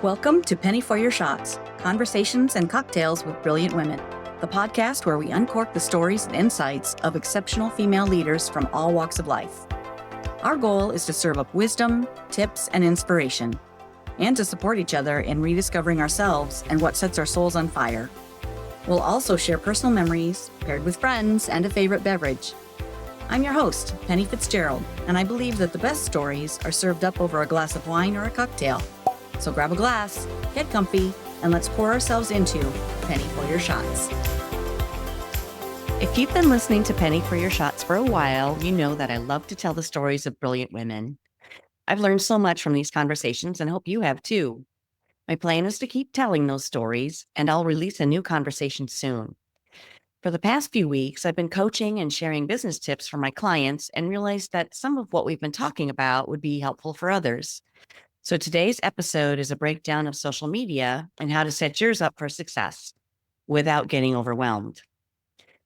Welcome to Penny for Your Shots, Conversations and Cocktails with Brilliant Women, the podcast where we uncork the stories and insights of exceptional female leaders from all walks of life. Our goal is to serve up wisdom, tips, and inspiration, and to support each other in rediscovering ourselves and what sets our souls on fire. We'll also share personal memories, paired with friends and a favorite beverage. I'm your host, Penny Fitzgerald, and I believe that the best stories are served up over a glass of wine or a cocktail. So grab a glass, get comfy, and let's pour ourselves into Penny for Your Shots. If you've been listening to Penny for Your Shots for a while, you know that I love to tell the stories of brilliant women. I've learned so much from these conversations and hope you have too. My plan is to keep telling those stories, and I'll release a new conversation soon. For the past few weeks, I've been coaching and sharing business tips for my clients and realized that some of what we've been talking about would be helpful for others. So today's episode is a breakdown of social media and how to set yours up for success without getting overwhelmed.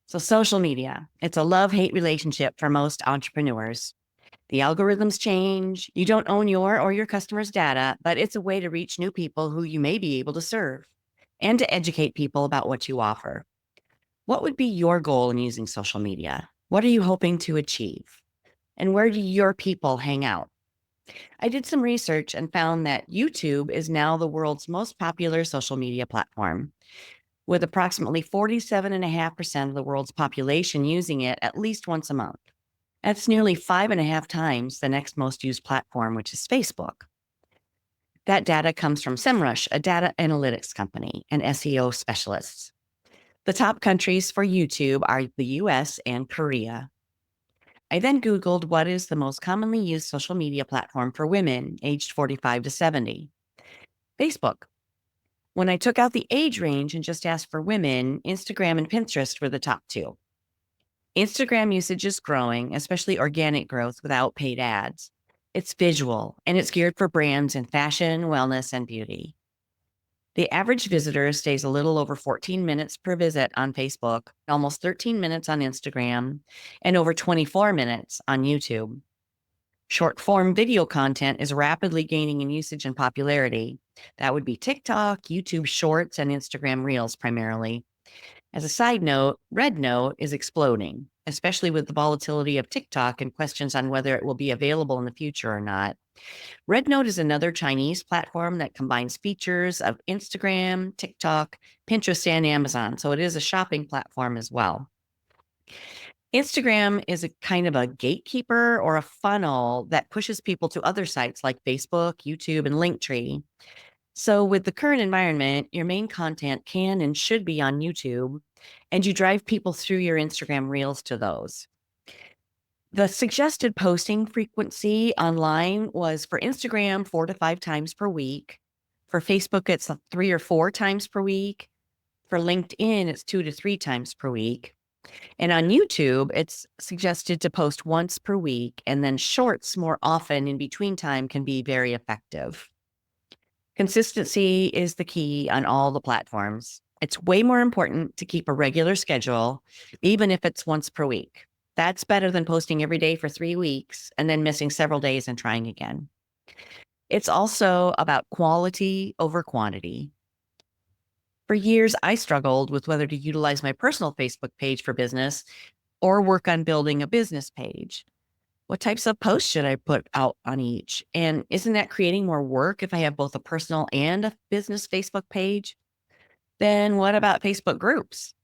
So social media, it's a love-hate relationship for most entrepreneurs. The algorithms change. You don't own your or your customers' data, but it's a way to reach new people who you may be able to serve and to educate people about what you offer. What would be your goal in using social media? What are you hoping to achieve? And where do your people hang out? I did some research and found that YouTube is now the world's most popular social media platform, with approximately 47.5% of the world's population using it at least once a month. That's nearly 5.5 times the next most used platform, which is Facebook. That data comes from SEMrush, a data analytics company, and SEO specialists. The top countries for YouTube are the US and Korea. I then Googled what is the most commonly used social media platform for women aged 45 to 70. Facebook. When I took out the age range and just asked for women, Instagram and Pinterest were the top two. Instagram usage is growing, especially organic growth without paid ads. It's visual, and it's geared for brands in fashion, wellness, and beauty. The average visitor stays a little over 14 minutes per visit on Facebook, almost 13 minutes on Instagram, and over 24 minutes on YouTube. Short-form video content is rapidly gaining in usage and popularity. That would be TikTok, YouTube Shorts, and Instagram Reels primarily. As a side note, Red Note is exploding, especially with the volatility of TikTok and questions on whether it will be available in the future or not. Red Note is another Chinese platform that combines features of Instagram, TikTok, Pinterest, and Amazon, so it is a shopping platform as well. Instagram is a kind of a gatekeeper or a funnel that pushes people to other sites like Facebook, YouTube, and Linktree. So with the current environment, your main content can and should be on YouTube, and you drive people through your Instagram Reels to those. The suggested posting frequency online was for Instagram 4 to 5 times per week. For Facebook, it's 3 or 4 times per week. For LinkedIn, it's 2 to 3 times per week. And on YouTube, it's suggested to post once per week, and then shorts more often in between time can be very effective. Consistency is the key on all the platforms. It's way more important to keep a regular schedule, even if it's once per week. That's better than posting every day for 3 weeks and then missing several days and trying again. It's also about quality over quantity. For years, I struggled with whether to utilize my personal Facebook page for business or work on building a business page. What types of posts should I put out on each? And isn't that creating more work if I have both a personal and a business Facebook page? Then what about Facebook groups?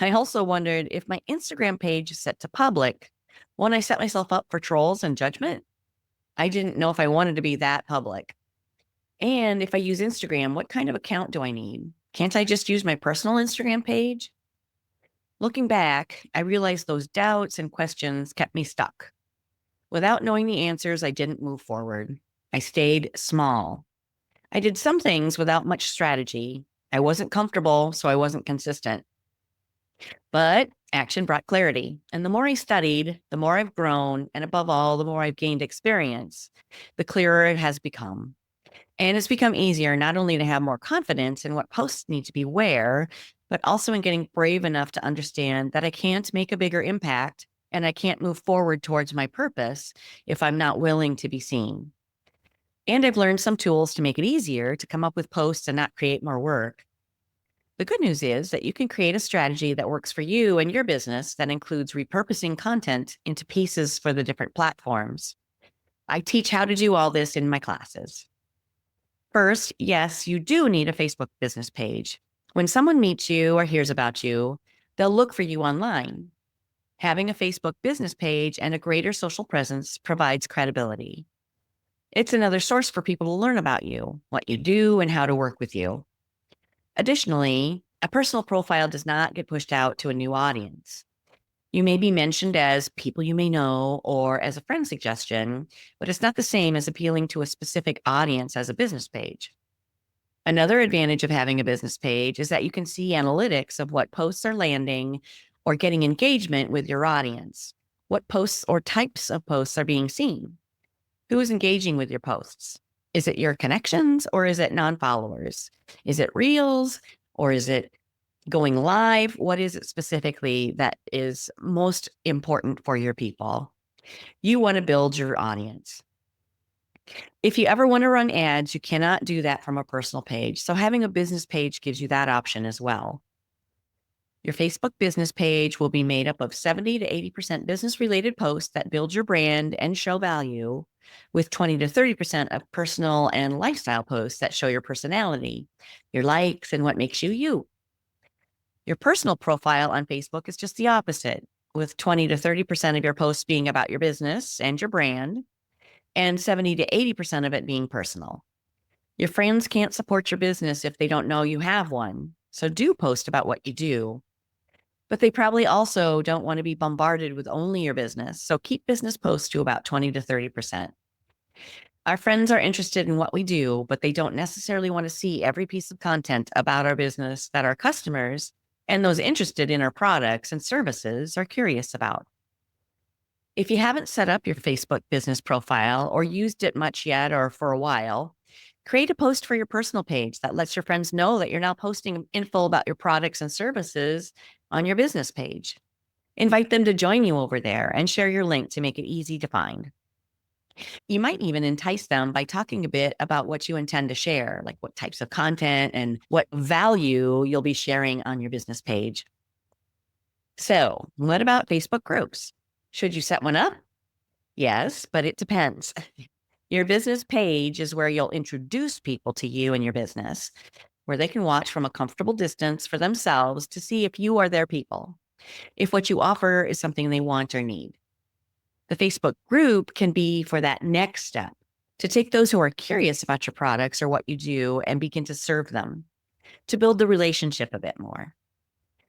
I also wondered if my Instagram page is set to public, won't I set myself up for trolls and judgment? I didn't know if I wanted to be that public. And if I use Instagram, what kind of account do I need? Can't I just use my personal Instagram page? Looking back, I realized those doubts and questions kept me stuck. Without knowing the answers, I didn't move forward. I stayed small. I did some things without much strategy. I wasn't comfortable, so I wasn't consistent. But action brought clarity. And the more I studied, the more I've grown. And above all, the more I've gained experience, the clearer it has become. And it's become easier not only to have more confidence in what posts need to be where, but also in getting brave enough to understand that I can't make a bigger impact and I can't move forward towards my purpose if I'm not willing to be seen. And I've learned some tools to make it easier to come up with posts and not create more work. The good news is that you can create a strategy that works for you and your business that includes repurposing content into pieces for the different platforms. I teach how to do all this in my classes. First, yes, you do need a Facebook business page. When someone meets you or hears about you, they'll look for you online. Having a Facebook business page and a greater social presence provides credibility. It's another source for people to learn about you, what you do, and how to work with you. Additionally, a personal profile does not get pushed out to a new audience. You may be mentioned as people you may know or as a friend suggestion, but it's not the same as appealing to a specific audience as a business page. Another advantage of having a business page is that you can see analytics of what posts are landing or getting engagement with your audience. What posts or types of posts are being seen? Who is engaging with your posts? Is it your connections or is it non-followers? Is it reels or is it going live? What is it specifically that is most important for your people? You want to build your audience. If you ever want to run ads, you cannot do that from a personal page. So having a business page gives you that option as well. Your Facebook business page will be made up of 70 to 80% business related posts that build your brand and show value, with 20 to 30% of personal and lifestyle posts that show your personality, your likes, and what makes you you. Your personal profile on Facebook is just the opposite, with 20 to 30% of your posts being about your business and your brand, and 70 to 80% of it being personal. Your friends can't support your business if they don't know you have one, so do post about what you do. But they probably also don't want to be bombarded with only your business, so keep business posts to about 20 to 30%. Our friends are interested in what we do, but they don't necessarily want to see every piece of content about our business that our customers and those interested in our products and services are curious about. If you haven't set up your Facebook business profile or used it much yet or for a while, create a post for your personal page that lets your friends know that you're now posting info about your products and services on your business page. Invite them to join you over there and share your link to make it easy to find. You might even entice them by talking a bit about what you intend to share, like what types of content and what value you'll be sharing on your business page. So, what about Facebook groups? Should you set one up? Yes, but it depends. Your business page is where you'll introduce people to you and your business, where they can watch from a comfortable distance for themselves to see if you are their people, if what you offer is something they want or need. The Facebook group can be for that next step, to take those who are curious about your products or what you do and begin to serve them, to build the relationship a bit more.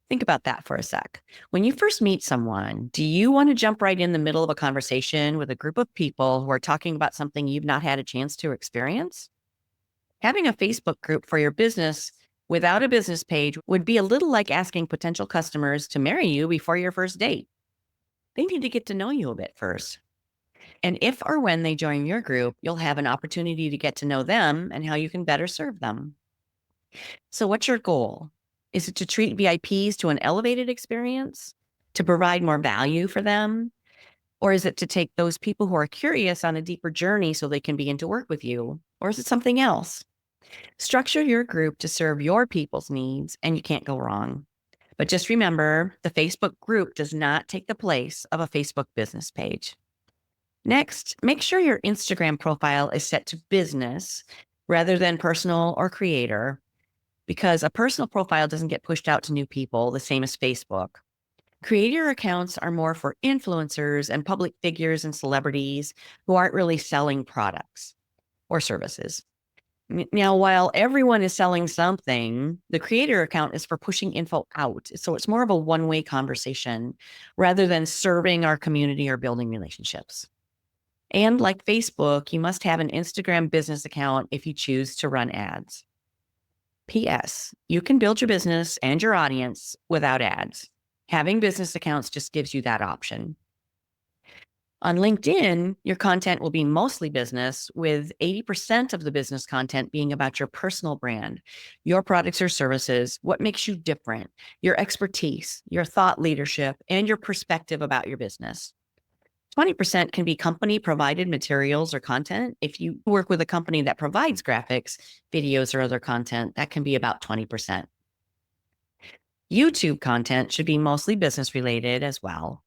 Think about that for a sec. When you first meet someone, do you want to jump right in the middle of a conversation with a group of people who are talking about something you've not had a chance to experience? Having a Facebook group for your business without a business page would be a little like asking potential customers to marry you before your first date. They need to get to know you a bit first. And if or when they join your group, you'll have an opportunity to get to know them and how you can better serve them. So what's your goal? Is it to treat VIPs to an elevated experience, to provide more value for them? Or is it to take those people who are curious on a deeper journey so they can begin to work with you? Or is it something else? Structure your group to serve your people's needs, and you can't go wrong. But just remember, the Facebook group does not take the place of a Facebook business page. Next, make sure your Instagram profile is set to business rather than personal or creator, because a personal profile doesn't get pushed out to new people the same as Facebook. Creator accounts are more for influencers and public figures and celebrities who aren't really selling products or services. Now, while everyone is selling something, the creator account is for pushing info out. So it's more of a one-way conversation rather than serving our community or building relationships. And like Facebook, you must have an Instagram business account if you choose to run ads. P.S. You can build your business and your audience without ads. Having business accounts just gives you that option. On LinkedIn, your content will be mostly business, with 80% of the business content being about your personal brand, your products or services, what makes you different, your expertise, your thought leadership, and your perspective about your business. 20% can be company provided materials or content. If you work with a company that provides graphics, videos, or other content, that can be about 20%. YouTube content should be mostly business related as well.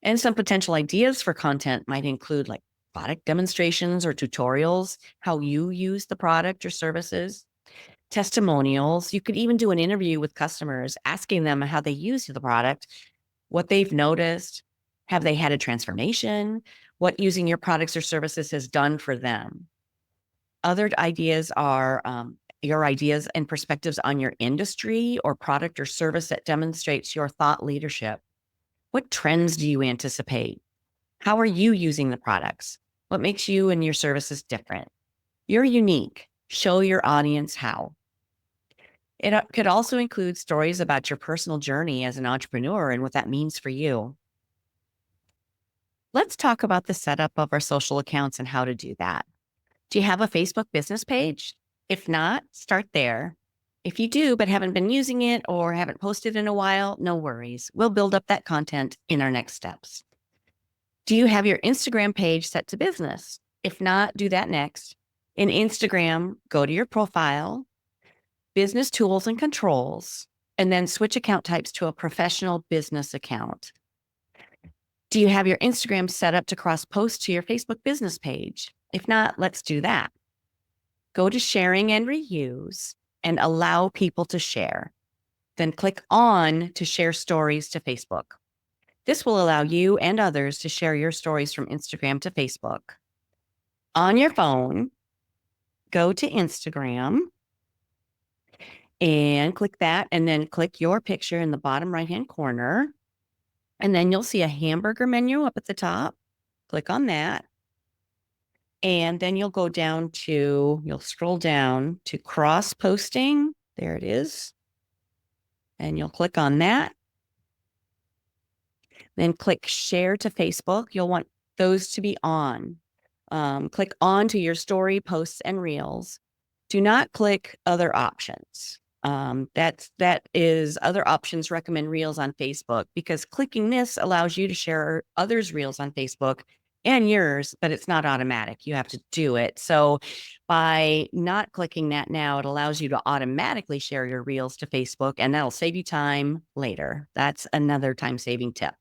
And some potential ideas for content might include like product demonstrations or tutorials, how you use the product or services, testimonials. You could even do an interview with customers, asking them how they use the product, what they've noticed, have they had a transformation, what using your products or services has done for them. Other ideas are your ideas and perspectives on your industry or product or service that demonstrates your thought leadership. What trends do you anticipate? How are you using the products? What makes you and your services different? You're unique. Show your audience how. It could also include stories about your personal journey as an entrepreneur and what that means for you. Let's talk about the setup of our social accounts and how to do that. Do you have a Facebook business page? If not, start there. If you do, but haven't been using it or haven't posted in a while, no worries. We'll build up that content in our next steps. Do you have your Instagram page set to business? If not, do that next. In Instagram, go to your profile, business tools and controls, and then switch account types to a professional business account. Do you have your Instagram set up to cross post to your Facebook business page? If not, let's do that. Go to sharing and reuse and allow people to share. Then click on to share stories to Facebook. This will allow you and others to share your stories from Instagram to Facebook. On your phone, go to Instagram and click that, and then click your picture in the bottom right-hand corner. And then you'll see a hamburger menu up at the top. Click on that. And then you'll scroll down to cross posting. There it is. And you'll click on that. Then click share to Facebook. You'll want those to be on. Click on to your story, posts, and reels. Do not click other options. That is other options recommend reels on Facebook, because clicking this allows you to share others' reels on Facebook and yours, but it's not automatic. You have to do it. So by not clicking that now, it allows you to automatically share your reels to Facebook, and that'll save you time later. That's another time-saving tip.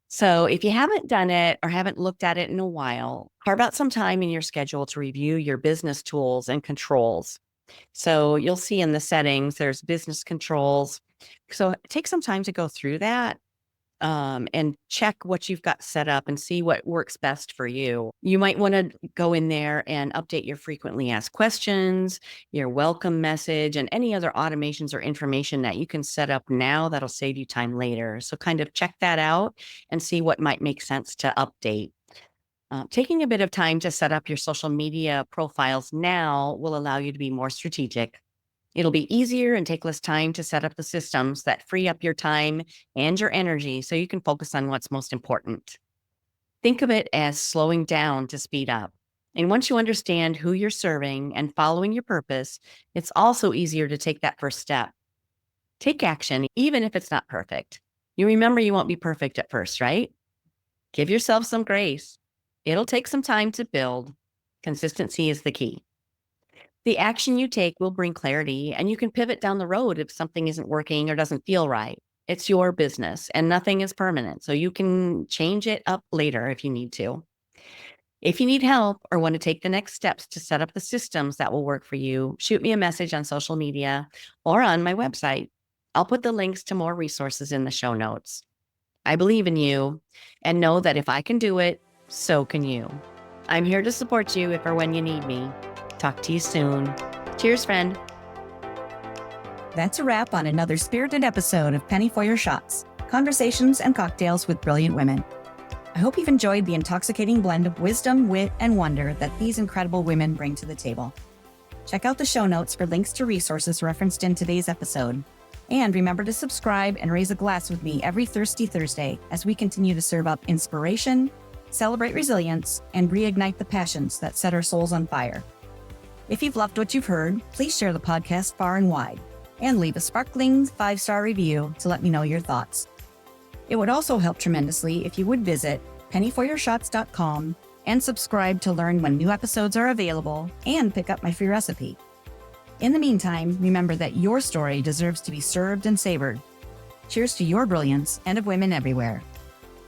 So if you haven't done it or haven't looked at it in a while, carve out some time in your schedule to review your business tools and controls. So you'll see in the settings, there's business controls. So take some time to go through that and check what you've got set up and see what works best for you. You might want to go in there and update your frequently asked questions, your welcome message, and any other automations or information that you can set up now that'll save you time later. So kind of check that out and see what might make sense to update. Taking a bit of time to set up your social media profiles now will allow you to be more strategic. It'll be easier and take less time to set up the systems that free up your time and your energy so you can focus on what's most important. Think of it as slowing down to speed up. And once you understand who you're serving and following your purpose, it's also easier to take that first step. Take action, even if it's not perfect. You remember you won't be perfect at first, right? Give yourself some grace. It'll take some time to build. Consistency is the key. The action you take will bring clarity, and you can pivot down the road if something isn't working or doesn't feel right. It's your business and nothing is permanent, so you can change it up later if you need to. If you need help or want to take the next steps to set up the systems that will work for you, shoot me a message on social media or on my website. I'll put the links to more resources in the show notes. I believe in you and know that if I can do it, so can you. I'm here to support you if or when you need me. Talk to you soon. Cheers, friend. That's a wrap on another spirited episode of Penny for Your Shots, conversations and cocktails with brilliant women. I hope you've enjoyed the intoxicating blend of wisdom, wit, and wonder that these incredible women bring to the table. Check out the show notes for links to resources referenced in today's episode. And remember to subscribe and raise a glass with me every Thirsty Thursday as we continue to serve up inspiration, celebrate resilience, and reignite the passions that set our souls on fire. If you've loved what you've heard, please share the podcast far and wide and leave a sparkling 5-star review to let me know your thoughts. It would also help tremendously if you would visit pennyforyourshots.com and subscribe to learn when new episodes are available and pick up my free recipe. In the meantime, remember that your story deserves to be served and savored. Cheers to your brilliance and of women everywhere.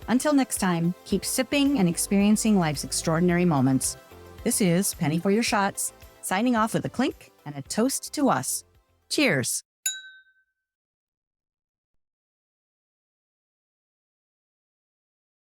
Until next time, keep sipping and experiencing life's extraordinary moments. This is Penny for Your Shots, signing off with a clink and a toast to us. Cheers.